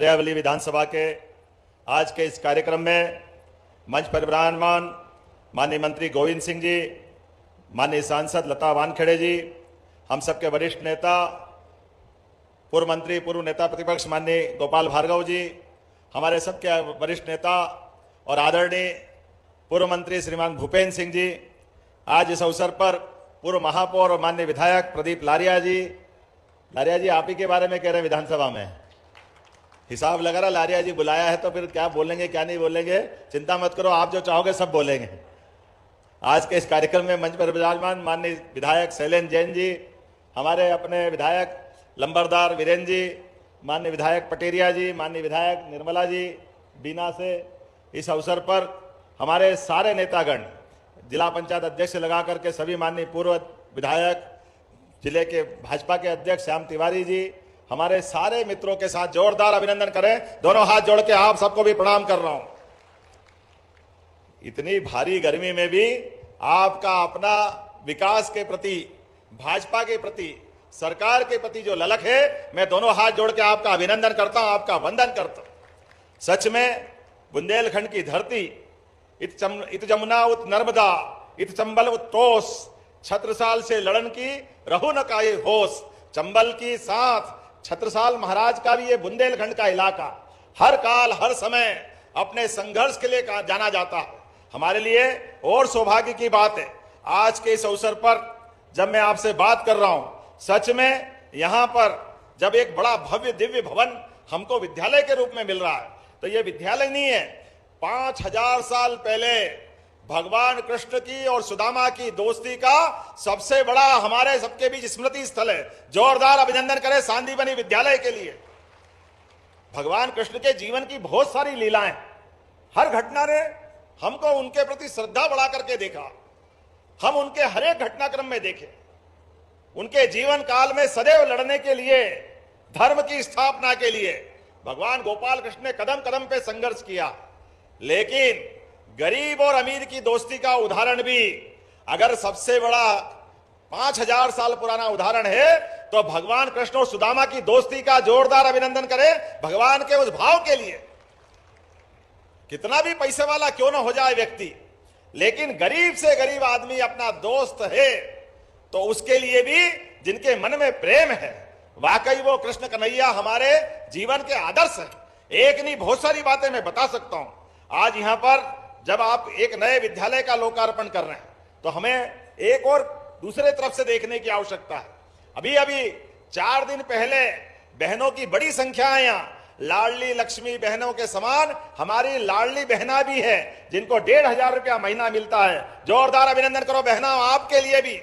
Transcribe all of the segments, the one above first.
अररिया विधानसभा के आज के इस कार्यक्रम में मंच पर विराजमान माननीय मंत्री गोविंद सिंह जी, माननीय सांसद लता वानखेड़े जी, हम सबके वरिष्ठ नेता, पूर्व मंत्री, पूर्व नेता प्रतिपक्ष माननीय गोपाल भार्गव जी, हमारे सबके वरिष्ठ नेता और आदरणीय पूर्व मंत्री श्रीमान भूपेंद्र सिंह जी, आज इस अवसर पर पूर्व महापौर और माननीय विधायक प्रदीप लारिया जी आप ही के बारे में कह रहे हैं विधानसभा में, हिसाब लगा रहा। लारिया जी बुलाया है तो फिर क्या बोलेंगे क्या नहीं बोलेंगे, चिंता मत करो, आप जो चाहोगे सब बोलेंगे। आज के इस कार्यक्रम में मंच पर विराजमान माननीय विधायक शैलेंद्र जैन जी, हमारे अपने विधायक लंबरदार वीरेंद्र जी, माननीय विधायक पटेरिया जी, माननीय विधायक निर्मला जी बीना से, इस अवसर पर हमारे सारे नेतागण, जिला पंचायत अध्यक्ष से लगा करके सभी माननीय पूर्व विधायक, जिले के भाजपा के अध्यक्ष श्याम तिवारी जी, हमारे सारे मित्रों के साथ जोरदार अभिनंदन करें। दोनों हाथ जोड़ के आप सबको भी प्रणाम कर रहा हूं। इतनी भारी गर्मी में भी आपका अपना विकास के प्रति, भाजपा के प्रति, सरकार के प्रति जो ललक है, मैं दोनों हाथ जोड़ के आपका अभिनंदन करता हूं, आपका वंदन करता हूं। सच में बुंदेलखंड की धरती, इत जमुना उत नर्मदा, इत चंबल उत तोस, छत्रसाल से लड़न की रहु न काये होश। चंबल की साथ छत्रसाल महाराज का भी ये बुंदेलखंड का इलाका हर काल हर समय अपने संघर्ष के लिए जाना जाता है। हमारे लिए और सौभाग्य की बात है आज के इस अवसर पर जब मैं आपसे बात कर रहा हूं, सच में यहां पर जब एक बड़ा भव्य दिव्य भवन हमको विद्यालय के रूप में मिल रहा है, तो ये विद्यालय नहीं है, 5000 साल पहले भगवान कृष्ण की और सुदामा की दोस्ती का सबसे बड़ा हमारे सबके बीच स्मृति स्थल है। जोरदार अभिनंदन करें सांदीपनि विद्यालय के लिए। भगवान कृष्ण के जीवन की बहुत सारी लीलाएं, हर घटना ने हमको उनके प्रति श्रद्धा बढ़ा करके देखा। हम उनके हर एक घटनाक्रम में देखे, उनके जीवन काल में सदैव लड़ने के लिए, धर्म की स्थापना के लिए भगवान गोपाल कृष्ण ने कदम कदम पे संघर्ष किया। लेकिन गरीब और अमीर की दोस्ती का उदाहरण भी अगर सबसे बड़ा 5000 साल पुराना उदाहरण है तो भगवान कृष्ण और सुदामा की दोस्ती का जोरदार अभिनंदन करें भगवान के उस भाव के लिए। कितना भी पैसे वाला क्यों ना हो जाए व्यक्ति, लेकिन गरीब से गरीब आदमी अपना दोस्त है तो उसके लिए भी जिनके मन में प्रेम है, वाकई वो कृष्ण कन्हैया हमारे जीवन के आदर्श हैं। एक नहीं बहुत सारी बातें मैं बता सकता हूं। आज यहां पर जब आप एक नए विद्यालय का लोकार्पण कर रहे हैं तो हमें एक और दूसरे तरफ से देखने की आवश्यकता है। अभी 4 दिन पहले बहनों की बड़ी संख्या है यहाँ, लाडली लक्ष्मी बहनों के समान हमारी लाडली बहना भी है जिनको 1500 रुपया महीना मिलता है। जोरदार अभिनंदन करो बहना, आपके लिए भी।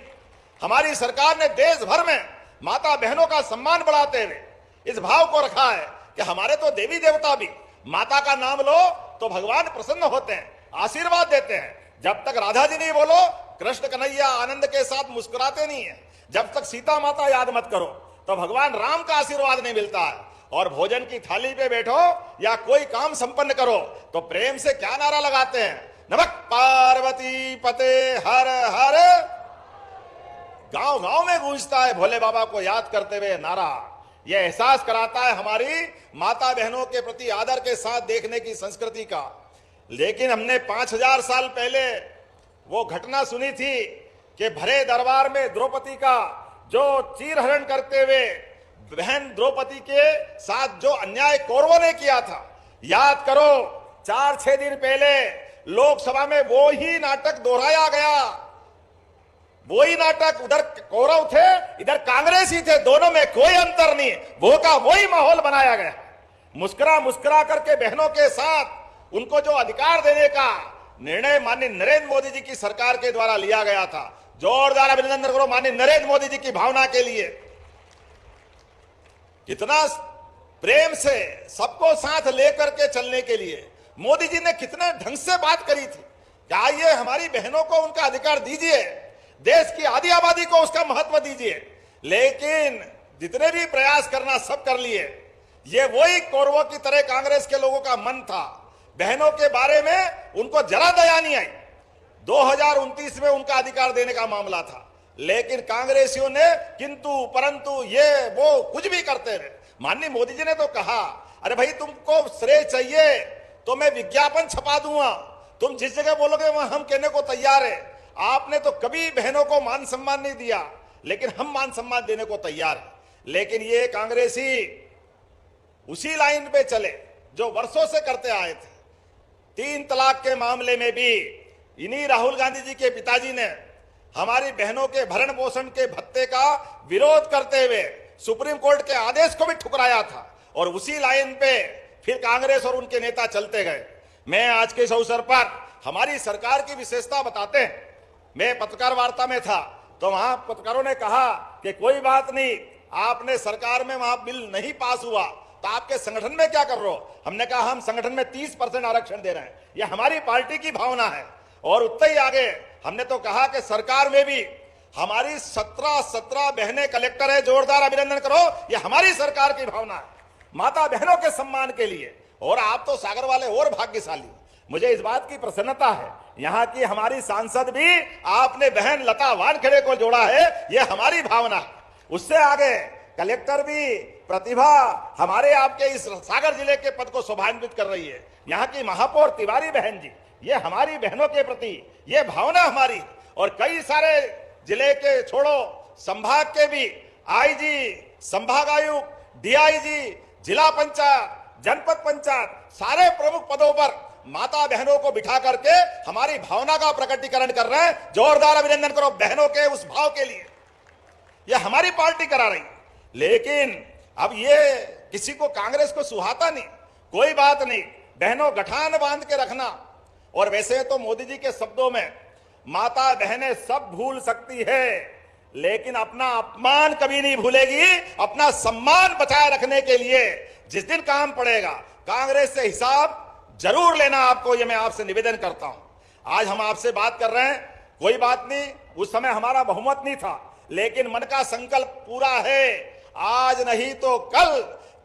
हमारी सरकार ने देश भर में माता बहनों का सम्मान बढ़ाते हुए इस भाव को रखा है कि हमारे तो देवी देवता भी माता का नाम लो तो भगवान प्रसन्न होते हैं, आशीर्वाद देते हैं। जब तक राधा जी नहीं बोलो, कृष्ण कन्हैया आनंद के साथ मुस्कुराते नहीं है। जब तक सीता माता याद मत करो तो भगवान राम का आशीर्वाद नहीं मिलता है। और भोजन की थाली पे बैठो या कोई काम संपन्न करो तो प्रेम से क्या नारा लगाते हैं, नमः पार्वती पते हर हर। गांव गांव में गूंजता है भोले बाबा को याद करते हुए नारा। यह एहसास कराता है हमारी माता बहनों के प्रति आदर के साथ देखने की संस्कृति का। लेकिन हमने 5000 साल पहले वो घटना सुनी थी कि भरे दरबार में द्रौपदी का जो चीरहरण करते हुए बहन द्रौपदी के साथ जो अन्याय कौरवों ने किया था, याद करो 4-6 दिन पहले लोकसभा में वो ही नाटक दोहराया गया। वही नाटक, उधर कौरव थे इधर कांग्रेसी थे, दोनों में कोई अंतर नहीं, वो का वही माहौल बनाया गया। मुस्कुरा मुस्कुरा करके बहनों के साथ उनको जो अधिकार देने का निर्णय माननीय नरेंद्र मोदी जी की सरकार के द्वारा लिया गया था। जोरदार अभिनंदन करो माननीय नरेंद्र मोदी जी की भावना के लिए। कितना प्रेम से सबको साथ लेकर के चलने के लिए मोदी जी ने कितने ढंग से बात करी थी कि आइए हमारी बहनों को उनका अधिकार दीजिए, देश की आधी आबादी को उसका महत्व दीजिए। लेकिन जितने भी प्रयास करना सब कर लिए। ये वही कौरवों की तरह कांग्रेस के लोगों का मन था। बहनों के बारे में उनको जरा दया नहीं आई। 2029 में उनका अधिकार देने का मामला था, लेकिन कांग्रेसियों ने किंतु परंतु ये वो कुछ भी करते रहे। माननीय मोदी जी ने तो कहा अरे भाई तुमको श्रेय चाहिए तो मैं विज्ञापन छपा दूंगा, तुम जिस जगह बोलोगे वहां हम कहने को तैयार है। आपने तो कभी बहनों को मान सम्मान नहीं दिया, लेकिन हम मान सम्मान देने को तैयार हैं। लेकिन ये कांग्रेसी उसी लाइन पे चले जो वर्षों से करते आए थे। 3 तलाक के मामले में भी इन्हीं राहुल गांधी जी के पिताजी ने हमारी बहनों के भरण पोषण के भत्ते का विरोध करते हुए सुप्रीम कोर्ट के आदेश को भी ठुकराया था, और उसी लाइन पे फिर कांग्रेस और उनके नेता चलते गए। मैं आज के इस अवसर पर हमारी सरकार की विशेषता बताते हैं। मैं पत्रकार वार्ता में था तो वहां पत्रकारों ने कहा कि कोई बात नहीं, आपने सरकार में वहां बिल नहीं पास हुआ तो आपके संगठन में क्या कर रहे हो। हमने कहा हम संगठन में 30% आरक्षण दे रहे हैं, ये हमारी पार्टी की भावना है। और उतने ही आगे हमने तो कहा कि सरकार में भी हमारी 17 बहनें कलेक्टर है, जोरदार अभिनंदन करो, ये हमारी सरकार की भावना है माता बहनों के सम्मान के लिए। और आप तो सागर वाले और भाग्यशाली, मुझे इस बात की प्रसन्नता है यहाँ की हमारी सांसद भी आपने बहन लता वानखेड़े को जोड़ा है, ये हमारी भावना है। उससे आगे कलेक्टर भी प्रतिभा हमारे आपके इस सागर जिले के पद को शोभान्वित कर रही है। यहाँ की महापौर तिवारी बहन जी, ये हमारी बहनों के प्रति ये भावना हमारी। और कई सारे जिले के छोड़ो संभाग के भी आईजी, संभागायुक्त, डीआईजी, जिला पंचायत, जनपद पंचायत, सारे प्रमुख पदों पर माता बहनों को बिठा करके हमारी भावना का प्रकटीकरण कर रहे हैं। जोरदार अभिनंदन करो बहनों के उस भाव के लिए, ये हमारी पार्टी करा रही। लेकिन अब ये किसी को कांग्रेस को सुहाता नहीं, कोई बात नहीं, बहनों गठान बांध के रखना। और वैसे तो मोदी जी के शब्दों में माता बहनें सब भूल सकती है, लेकिन अपना अपमान कभी नहीं भूलेगी। अपना सम्मान बचाए रखने के लिए जिस दिन काम पड़ेगा कांग्रेस से हिसाब जरूर लेना आपको, ये मैं आपसे निवेदन करता हूं। आज हम आपसे बात कर रहे हैं, कोई बात नहीं, उस समय हमारा बहुमत नहीं था, लेकिन मन का संकल्प पूरा है। आज नहीं तो कल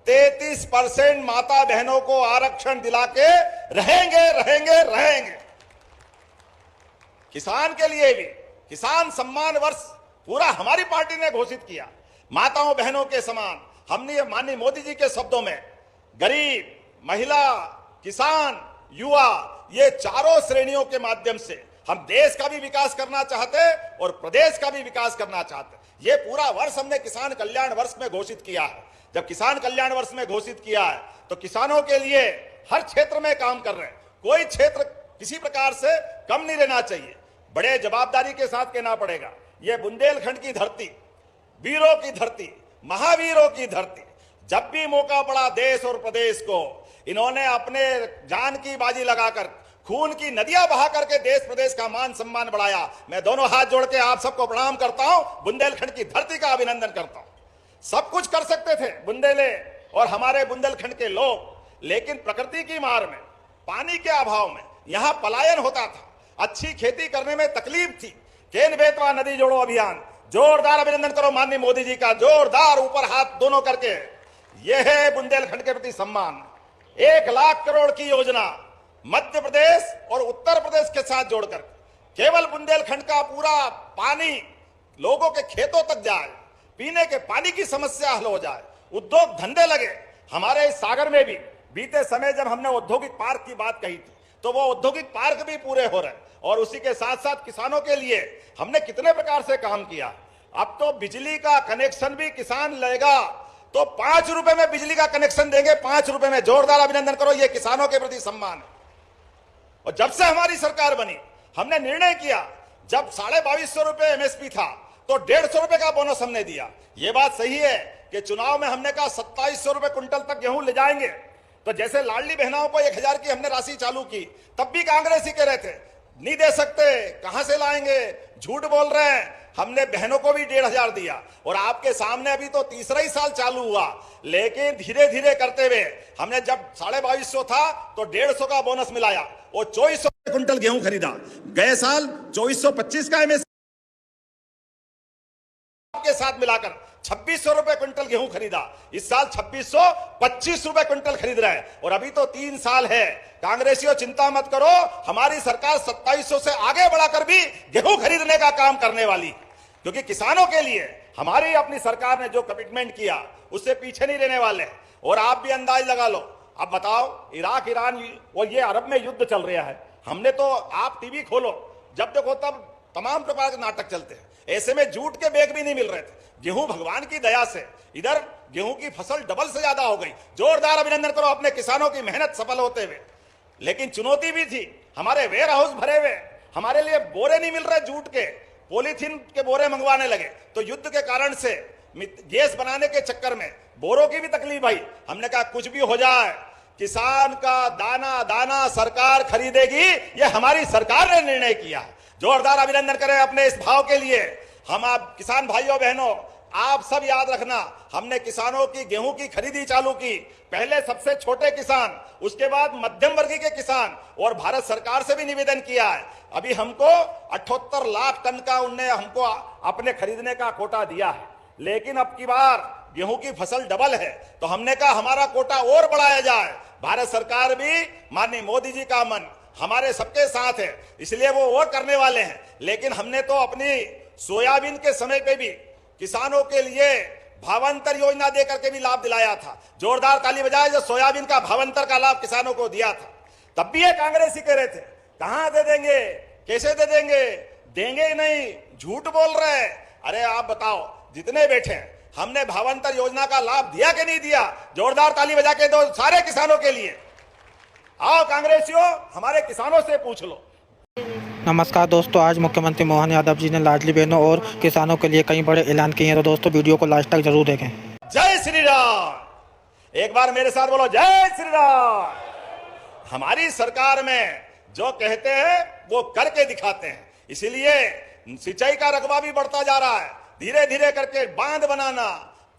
33% माता बहनों को आरक्षण दिला के रहेंगे रहेंगे रहेंगे। किसान के लिए भी किसान सम्मान वर्ष पूरा हमारी पार्टी ने घोषित किया। माताओं बहनों के समान हमने ये माननीय मोदी जी के शब्दों में गरीब, महिला, किसान, युवा, ये चारों श्रेणियों के माध्यम से हम देश का भी विकास करना चाहते और प्रदेश का भी विकास करना चाहते। ये पूरा वर्ष हमने किसान कल्याण वर्ष में घोषित किया है। जब किसान कल्याण वर्ष में घोषित किया है तो किसानों के लिए हर क्षेत्र में काम कर रहे हैं, कोई क्षेत्र किसी प्रकार से कम नहीं रहना चाहिए। बड़े जवाबदारी के साथ कहना पड़ेगा, ये बुंदेलखंड की धरती, वीरों की धरती, महावीरों की धरती, जब भी मौका पड़ा देश और प्रदेश को इन्होंने अपने जान की बाजी लगाकर खून की नदियां बहा करके देश प्रदेश का मान सम्मान बढ़ाया। मैं दोनों हाथ जोड़ के आप सबको प्रणाम करता हूं, बुंदेलखंड की धरती का अभिनंदन करता हूं। सब कुछ कर सकते थे बुंदेले और हमारे बुंदेलखंड के लोग, लेकिन प्रकृति की मार में, पानी के अभाव में यहां पलायन होता था, अच्छी खेती करने में तकलीफ थी। केन बेतवा नदी जोड़ो अभियान, जोरदार अभिनंदन करो माननीय मोदी जी का, जोरदार ऊपर हाथ दोनों करके। यह है बुंदेलखंड के प्रति सम्मान। 1 लाख करोड़ की योजना मध्य प्रदेश और उत्तर प्रदेश के साथ जोड़कर केवल बुंदेलखंड का पूरा पानी लोगों के खेतों तक जाए, पीने के पानी की समस्या हल हो जाए, उद्योग धंधे लगे। हमारे इस सागर में भी बीते समय जब हमने औद्योगिक पार्क की बात कही थी तो वो औद्योगिक पार्क भी पूरे हो रहे हैं। और उसी के साथ साथ किसानों के लिए हमने कितने प्रकार से काम किया। अब तो बिजली का कनेक्शन भी किसान लेगा तो 5 रुपए में बिजली का कनेक्शन देंगे, 5 रुपए में। जोरदार अभिनंदन करो, ये किसानों के प्रति सम्मान है। और जब से हमारी सरकार बनी हमने निर्णय किया, जब 2250 रुपए एमएसपी था तो 150 रुपए का बोनस हमने दिया। ये बात सही है कि चुनाव में हमने कहा 2700 रुपए क्विंटल तक गेहूं ले जाएंगे। तो जैसे लाडली बहनाओं को 1000 की हमने राशि चालू की, तब भी कांग्रेस ही कह रहे थे नहीं दे सकते, कहां से लाएंगे, झूठ बोल रहे हैं। हमने बहनों को भी 1500 दिया और आपके सामने अभी तो तीसरा ही साल चालू हुआ, लेकिन धीरे धीरे करते हुए हमने जब 2250 था तो 150 का बोनस मिलाया और 2400 क्विंटल गेहूं खरीदा। गए साल 2425 का एमएसपी के साथ मिलाकर 2600 रुपए क्विंटल गेहूं खरीदा। इस साल 2625 रुपए क्विंटल खरीद रहा है। और अभी तो 3 साल है। कांग्रेसियों चिंता मत करो, हमारी सरकार 2700 से आगे बढ़ाकर भी गेहूं खरीदने का काम करने वाली, क्योंकि किसानों के लिए हमारी अपनी सरकार ने जो कमिटमेंट किया उससे पीछे नहीं रहने वाले। और आप भी अंदाज लगा लो। अब बताओ, इराक ईरान और ये अरब में युद्ध चल रहा है, हमने तो, आप टीवी खोलो जब देखो तब तमाम प्रकार के नाटक चलते हैं। ऐसे में जूट के बैग भी नहीं मिल रहे थे। गेहूं भगवान की दया से इधर गेहूं की फसल डबल से ज्यादा हो गई। जोरदार अभिनंदन करो अपने किसानों की मेहनत सफल होते हुए। लेकिन चुनौती भी थी, हमारे वेयर हाउस भरे हुए, हमारे लिए बोरे नहीं मिल रहे जूट के, पॉलीथीन के बोरे मंगवाने लगे। तो युद्ध के कारण से गैस बनाने के चक्कर में बोरों की भी तकलीफ आई। हमने कहा कुछ भी हो जाए, किसान का दाना दाना सरकार खरीदेगी, ये हमारी सरकार ने निर्णय किया है। जोरदार अभिनंदन करें अपने इस भाव के लिए। हम आप किसान भाइयों बहनों, आप सब याद रखना, हमने किसानों की गेहूं की खरीदी चालू की। पहले सबसे छोटे किसान, उसके बाद मध्यम वर्गीय के किसान, और भारत सरकार से भी निवेदन किया है। अभी हमको 78 लाख टन का उनने हमको अपने खरीदने का कोटा दिया है। लेकिन अब की बार गेहूं की फसल डबल है, तो हमने कहा हमारा कोटा और बढ़ाया जाए। भारत सरकार भी, माननीय मोदी जी का मन हमारे सबके साथ है, इसलिए वो और करने वाले हैं। लेकिन हमने तो अपनी सोयाबीन के समय पे भी किसानों के लिए भावांतर योजना देकर के भी लाभ दिलाया था। जोरदार ताली बजाए जो सोयाबीन का भावांतर का लाभ किसानों को दिया था। तब भी ये कांग्रेसी कह रहे थे कहां दे देंगे, कैसे दे देंगे, देंगे ही नहीं, झूठ बोल रहे हैं। अरे आप बताओ, जितने बैठे हैं, हमने भावांतर योजना का लाभ दिया कि नहीं दिया? जोरदार ताली बजा के दो सारे किसानों के लिए। आओ कांग्रेसियों, हमारे किसानों से पूछ लो। नमस्कार दोस्तों, आज मुख्यमंत्री मोहन यादव जी ने लाडली बहनों और किसानों के लिए कई बड़े ऐलान किए हैं। तो दोस्तों वीडियो को लास्ट तक जरूर देखें। जय श्री राम। एक बार मेरे साथ बोलो, जय श्री राम। हमारी सरकार में जो कहते हैं वो करके दिखाते हैं, इसीलिए सिंचाई का रकबा भी बढ़ता जा रहा है। धीरे धीरे करके बांध बनाना,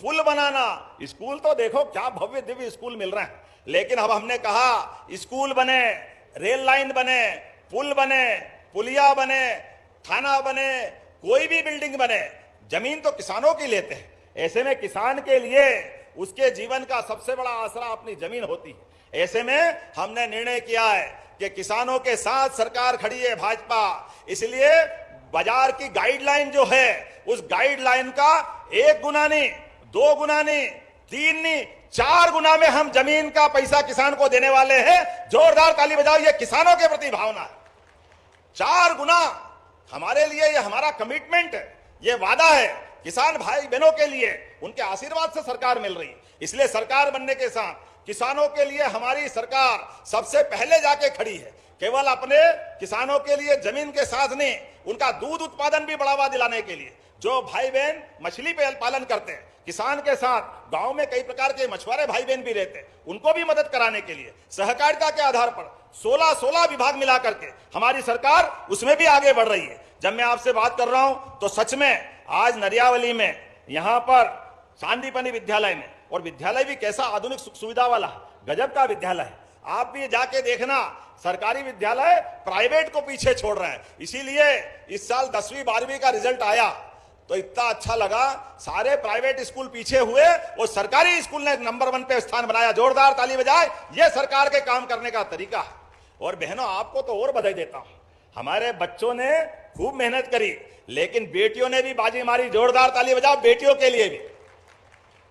पुल बनाना, स्कूल तो देखो क्या भव्य दिव्य स्कूल मिल रहे हैं। लेकिन अब हमने कहा स्कूल बने, रेल लाइन बने, पुल बने, पुलिया बने, थाना बने, कोई भी बिल्डिंग बने, जमीन तो किसानों की लेते हैं। ऐसे में किसान के लिए उसके जीवन का सबसे बड़ा आसरा अपनी जमीन होती है। ऐसे में हमने निर्णय किया है कि किसानों के साथ सरकार खड़ी है भाजपा। इसलिए बाजार की गाइडलाइन जो है, उस गाइडलाइन का 1 गुना नहीं, 2 गुना नहीं, 3 नहीं, 4 गुना में हम जमीन का पैसा किसान को देने वाले हैं। जोरदार ताली बजाओ, ये किसानों के प्रति भावना है। 4 गुना हमारे लिए, ये हमारा कमिटमेंट है, ये वादा है। किसान भाई बहनों के लिए उनके आशीर्वाद से सरकार मिल रही, इसलिए सरकार बनने के साथ किसानों के लिए हमारी सरकार सबसे पहले जाके खड़ी है। केवल अपने किसानों के लिए जमीन के साथ नहीं, उनका दूध उत्पादन भी बढ़ावा दिलाने के लिए। जो भाई बहन मछली पालन करते हैं, किसान के साथ गांव में कई प्रकार के मछुआरे भाई बहन भी रहते हैं, उनको भी मदद कराने के लिए सहकारिता के आधार पर 16 विभाग मिला करके हमारी सरकार उसमें भी आगे बढ़ रही है। जब मैं आपसे बात कर रहा हूं तो सच में आज नरियावली में, यहां पर सांदीपनी विद्यालय में, और विद्यालय भी कैसा आधुनिक सुविधा वाला, गजब का विद्यालय है। आप भी जाके देखना, सरकारी विद्यालय प्राइवेट को पीछे छोड़ रहा है। इसीलिए इस साल 10वीं 12वीं का रिजल्ट आया तो इतना अच्छा लगा, सारे प्राइवेट स्कूल पीछे हुए और सरकारी स्कूल ने नंबर 1 पे स्थान बनाया। जोरदार ताली बजाए, ये सरकार के काम करने का तरीका है। और बहनों, आपको तो और बधाई देता हूं, हमारे बच्चों ने खूब मेहनत करी, लेकिन बेटियों ने भी बाजी मारी। जोरदार ताली बजाओ बेटियों के लिए भी।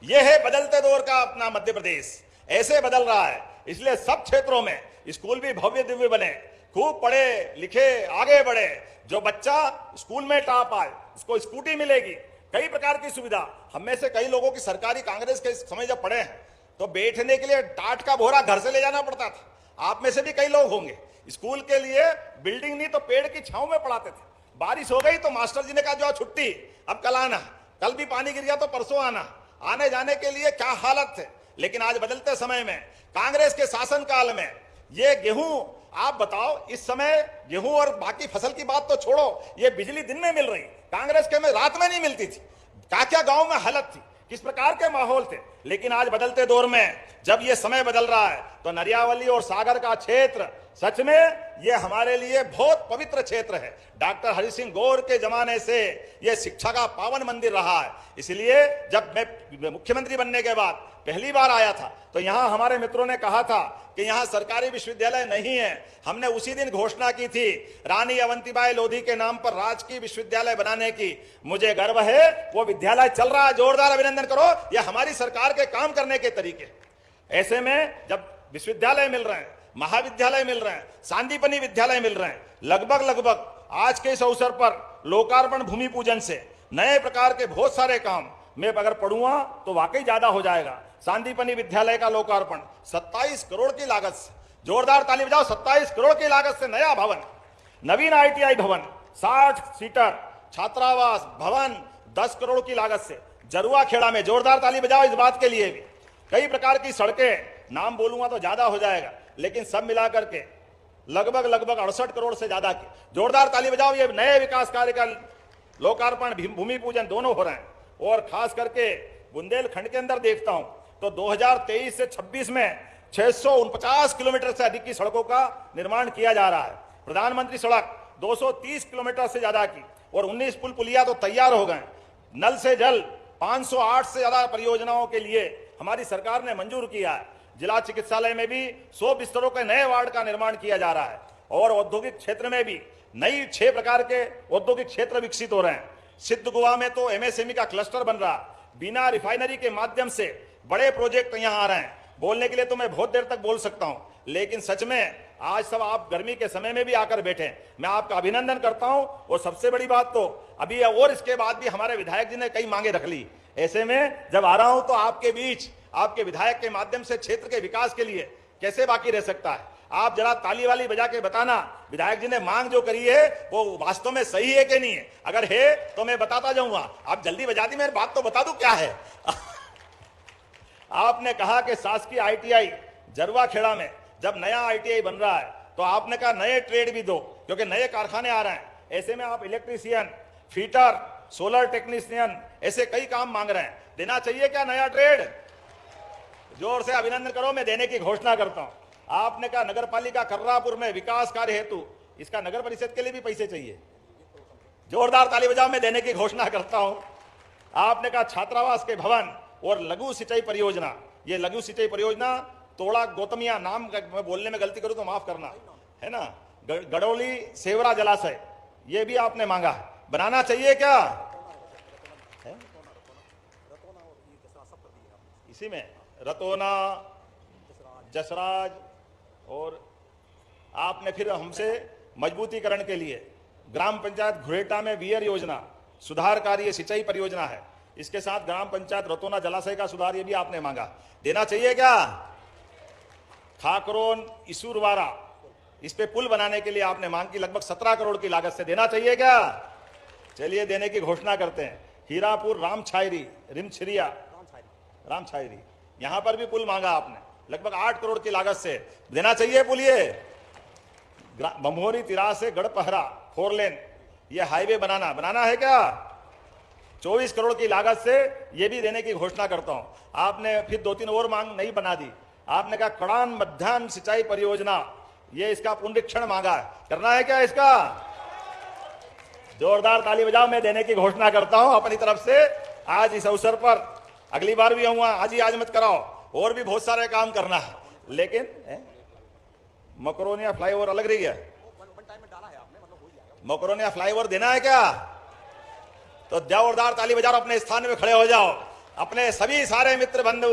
यह है बदलते दौर का अपना मध्य प्रदेश, ऐसे बदल रहा है। इसलिए सब क्षेत्रों में स्कूल भी भव्य दिव्य बने, खूब पढ़े लिखे आगे बढ़े। जो बच्चा स्कूल में टॉप आए उसको स्कूटी मिलेगी, कई प्रकार की सुविधा। हम में से कई लोगों की सरकारी कांग्रेस के समय जब पढ़े हैं तो बैठने के लिए टाट का बोरा घर से ले जाना पड़ता था। आप में से भी कई लोग होंगे। स्कूल के लिए बिल्डिंग नहीं तो पेड़ की छांव में पढ़ाते थे। बारिश हो गई तो मास्टर जी ने कहा जो छुट्टी, अब कल आना, कल भी पानी गिर गया तो परसों आना। आने जाने के लिए क्या हालत थे। लेकिन आज बदलते समय में, कांग्रेस के शासन काल में, ये गेहूं, आप बताओ इस समय गेहूं और बाकी फसल की बात तो छोड़ो, ये बिजली दिन में मिल रही, कांग्रेस के में रात में नहीं मिलती थी। क्या क्या गांव में हालत थी, किस प्रकार के माहौल थे। लेकिन आज बदलते दौर में जब ये समय बदल रहा है तो नरियावली और सागर का क्षेत्र सच में ये हमारे लिए बहुत पवित्र क्षेत्र है। डॉक्टर हरि सिंह गौर के जमाने से ये शिक्षा का पावन मंदिर रहा है। इसलिए जब मैं मुख्यमंत्री बनने के बाद पहली बार आया था तो यहाँ हमारे मित्रों ने कहा था कि यहाँ सरकारी विश्वविद्यालय नहीं है। हमने उसी दिन घोषणा की थी रानी अवंतीबाई लोधी के नाम पर राजकीय विश्वविद्यालय बनाने की। मुझे गर्व है, वो विद्यालय चल रहा है। जोरदार अभिनंदन करो, ये हमारी सरकार के काम करने के तरीके। ऐसे में जब विश्वविद्यालय मिल रहे हैं, महाविद्यालय मिल रहे हैं, सांदीपनि विद्यालय मिल रहे हैं, लगभग आज के इस अवसर पर लोकार्पण भूमि पूजन से नए प्रकार के बहुत सारे काम मैं अगर पढ़ूंगा तो वाकई ज्यादा हो जाएगा। सांदीपनि विद्यालय का लोकार्पण 27 करोड़ की लागत से, जोरदार ताली बजाओ, 27 करोड़ की लागत से नया भवन, नवीन ITI भवन, 60 सीटर छात्रावास भवन 10 करोड़ की लागत से जरुआ खेड़ा में, जोरदार ताली बजाओ इस बात के लिए भी। कई प्रकार की सड़कें, नाम बोलूंगा तो ज्यादा हो जाएगा, लेकिन सब मिलाकर के लगभग 68 करोड़ से ज्यादा की, जोरदार ताली बजाओ। ये नए विकास कार्य का लोकार्पण भूमि पूजन दोनों हो रहे हैं। और खास करके बुंदेलखंड के अंदर देखता हूं तो 2023 से 26 में 649 किलोमीटर से अधिक की सड़कों का निर्माण किया जा रहा है। प्रधानमंत्री सड़क 230 किलोमीटर से ज्यादा की, और 19 पुल पुलिया तो तैयार हो गए। नल से जल 508 से ज्यादा परियोजनाओं के लिए हमारी सरकार ने मंजूर किया है। जिला चिकित्सालय में भी 100 बिस्तरों के नए वार्ड का निर्माण किया जा रहा है, और औद्योगिक क्षेत्र में भी नई 6 प्रकार के औद्योगिक क्षेत्र विकसित हो रहे हैं। सिद्धगुआ में तो MSME का क्लस्टर बन रहा, बिना रिफाइनरी के माध्यम से बड़े प्रोजेक्ट यहां आ रहे हैं। बोलने के लिए तो मैं बहुत देर तक बोल सकता हूं, लेकिन सच में आज सब आप गर्मी के समय में भी आकर बैठे, मैं आपका अभिनंदन करता हूं। और सबसे बड़ी बात तो अभी और इसके बाद भी हमारे विधायक जी ने कई मांगे रख ली। ऐसे में जब आ रहा हूं तो आपके बीच, आपके विधायक के माध्यम से क्षेत्र के विकास के लिए कैसे बाकी रह सकता है। आप जरा ताली वाली बजा के बताना, विधायक जी ने मांग जो करी है वो वास्तव में सही है कि नहीं है। अगर है तो मैं बताता जाऊंगा, आप जल्दी बजा दी, मेरी बात तो बता दूं क्या है। आपने कहा कि शासकीय ITI जरुआ खेड़ा में जब नया ITI बन रहा है तो आपने कहा नए ट्रेड भी दो, क्योंकि नए कारखाने आ रहे हैं। ऐसे में आप इलेक्ट्रीशियन, फीटर, सोलर टेक्नीशियन, ऐसे कई काम मांग रहे हैं। देना चाहिए क्या नया ट्रेड? जोर से अभिनंदन करो, मैं देने की घोषणा करता हूं। आपने कहा नगर पालिका कर्रापुर में विकास कार्य हेतु, इसका नगर परिषद के लिए भी पैसे चाहिए, जोरदार ताली बजाओ, मैं देने की घोषणा करता हूं। आपने कहा छात्रावास के भवन और लघु सिंचाई परियोजना, ये लघु सिंचाई परियोजना तोड़ा गौतमिया, नाम मैं बोलने में गलती करूं तो माफ करना, है ना, गड़ोली सेवरा जलाशय, ये भी आपने मांगा है। बनाना चाहिए क्या है? इसी में रतोना, जसराज, और आपने फिर हमसे मजबूतीकरण के लिए ग्राम पंचायत घुरेटा में वियर योजना सुधार कार्य सिंचाई परियोजना है, इसके साथ ग्राम पंचायत रतोना जलाशय का सुधार, ये भी आपने मांगा। देना चाहिए क्या? खाकरोन इसूरवारा, इस पे पुल बनाने के लिए आपने मांग की लगभग 17 करोड़ की लागत से। देना चाहिए क्या? चलिए देने की घोषणा करते हैं। हीरापुर रामछायरी, रिमछिरिया रामछायरी, यहां पर भी पुल मांगा आपने लगभग 8 करोड़ की लागत से। देना चाहिए पुल। ये बम्होरी तिरा से गढ़पहरा 4 लेन, ये हाईवे बनाना है क्या? 24 करोड़ की लागत से ये भी देने की घोषणा करता हूं। आपने फिर 2-3 और मांग नहीं बना दी। आपने कहा कड़ान मध्याह्न सिंचाई परियोजना, ये इसका पुनरीक्षण मांगा है, करना है क्या इसका? जोरदार ताली बजाओ, मैं देने की घोषणा करता हूं अपनी तरफ से। आज इस अवसर पर अगली बार भी आऊंगा, आज मत कराओ, और भी बहुत सारे काम करना है। लेकिन मकरोनिया फ्लाईओवर अलग रही है, मकरोनिया फ्लाईओवर देना है क्या? तो जोरदार ताली बजाओ, अपने स्थान में खड़े हो जाओ, अपने सभी सारे मित्र बंधु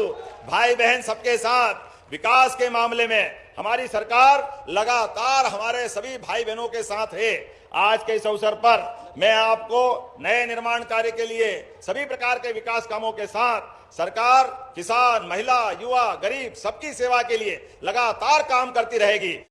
भाई बहन सबके साथ। विकास के मामले में हमारी सरकार लगातार हमारे सभी भाई बहनों के साथ है। आज के इस अवसर पर मैं आपको नए निर्माण कार्य के लिए सभी प्रकार के विकास कामों के साथ सरकार किसान, महिला, युवा, गरीब सबकी सेवा के लिए लगातार काम करती रहेगी।